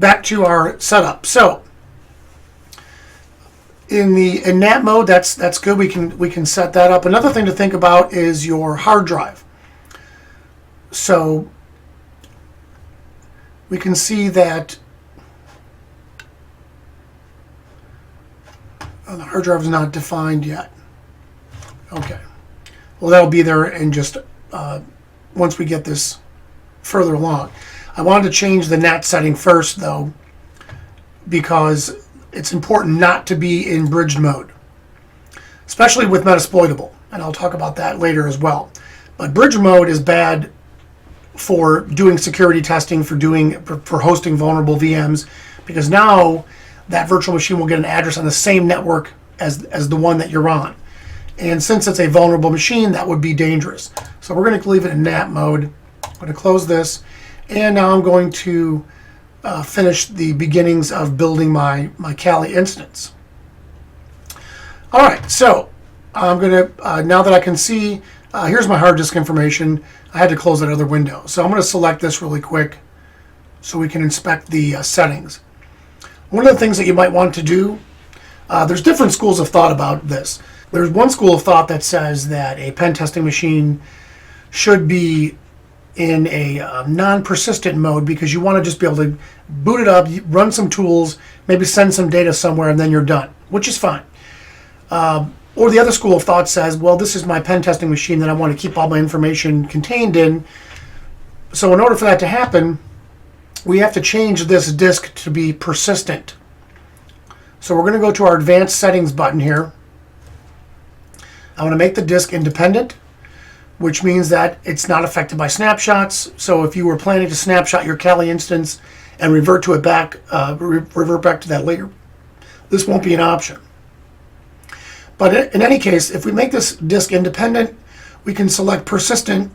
Back to our setup. So in NAT mode, that's good. We can set that up. Another thing to think about is your hard drive. So we can see that the hard drive is not defined yet. Okay. Well, that'll be there in just once we get this further along. I wanted to change the NAT setting first, though, because it's important not to be in bridged mode, especially with Metasploitable, and I'll talk about that later as well. But bridge mode is bad for doing security testing, for hosting vulnerable VMs, because now that virtual machine will get an address on the same network as the one that you're on. And since it's a vulnerable machine, that would be dangerous. So we're going to leave it in NAT mode. I'm going to close this. And now I'm going to finish the beginnings of building my Kali instance. All right, so I'm going to, now that I can see, here's my hard disk information. I had to close that other window. So I'm going to select this really quick so we can inspect the settings. One of the things that you might want to do, there's different schools of thought about this. There's one school of thought that says that a pen testing machine should be in a non-persistent mode because you want to just be able to boot it up, run some tools, maybe send some data somewhere, and then you're done, which is fine. Or the other school of thought says, well, this is my pen testing machine that I want to keep all my information contained in. So in order for that to happen, we have to change this disk to be persistent. So we're going to go to our advanced settings button here. I want to make the disk independent, which means that it's not affected by snapshots. So if you were planning to snapshot your Kali instance and revert to it back, revert back to that later, this won't be an option. But in any case, if we make this disk independent, we can select persistent,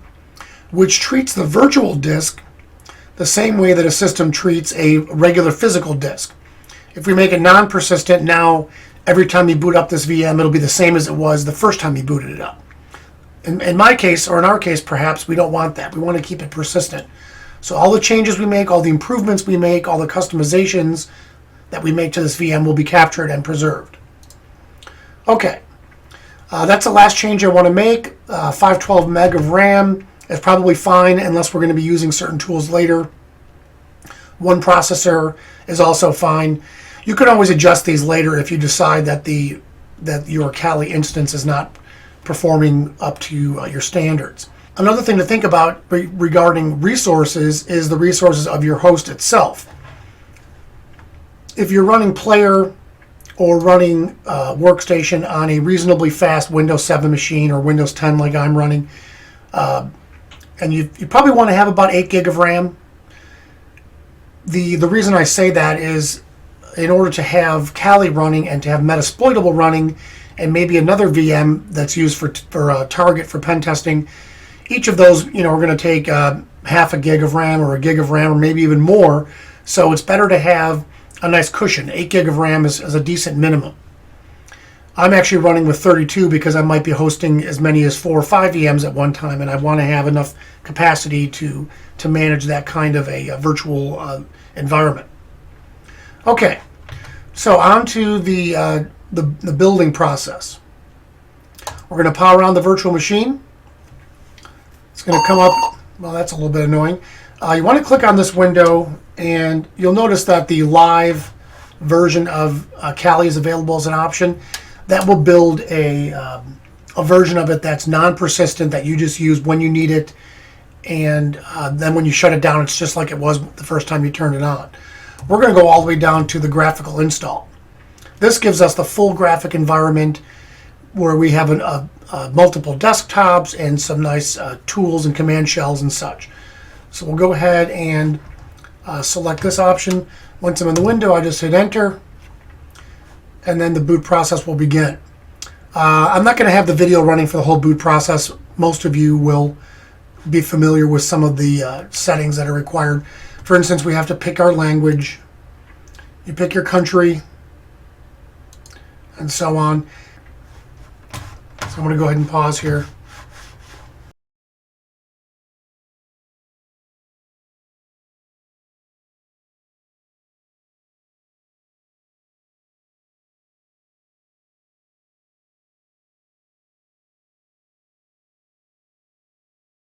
which treats the virtual disk the same way that a system treats a regular physical disk. If we make it non-persistent, now every time you boot up this VM, it'll be the same as it was the first time you booted it up. In my case, or in our case, perhaps, we don't want that. We want to keep it persistent. So all the changes we make, all the improvements we make, all the customizations that we make to this VM will be captured and preserved. Okay, that's the last change I want to make. 512 meg of RAM is probably fine unless we're going to be using certain tools later. One processor is also fine. You can always adjust these later if you decide that your Kali instance is not performing up to your standards. Another thing to think about regarding resources is the resources of your host itself. If you're running Player or running Workstation on a reasonably fast Windows 7 machine or Windows 10 like I'm running, and you probably want to have about 8 gig of RAM. The reason I say that is in order to have Kali running and to have Metasploitable running, and maybe another VM that's used for target for pen testing, each of those, we're going to take half a gig of RAM or a gig of RAM or maybe even more. So it's better to have a nice cushion. 8 gig of RAM is a decent minimum. I'm actually running with 32 because I might be hosting as many as 4 or 5 VMs at one time, and I want to have enough capacity to manage that kind of a virtual environment. Okay, so on to the building process. We're going to power on the virtual machine. It's going to come up, well, that's a little bit annoying. You want to click on this window, and you'll notice that the live version of Kali is available as an option. That will build a version of it that's non-persistent, that you just use when you need it, and then when you shut it down, it's just like it was the first time you turned it on. We're going to go all the way down to the graphical install. This gives us the full graphic environment where we have multiple desktops and some nice tools and command shells and such. So we'll go ahead and select this option. Once I'm in the window, I just hit enter, and then the boot process will begin. I'm not going to have the video running for the whole boot process. Most of you will be familiar with some of the settings that are required. For instance, we have to pick our language. You pick your country, and so on. So I'm going to go ahead and pause here.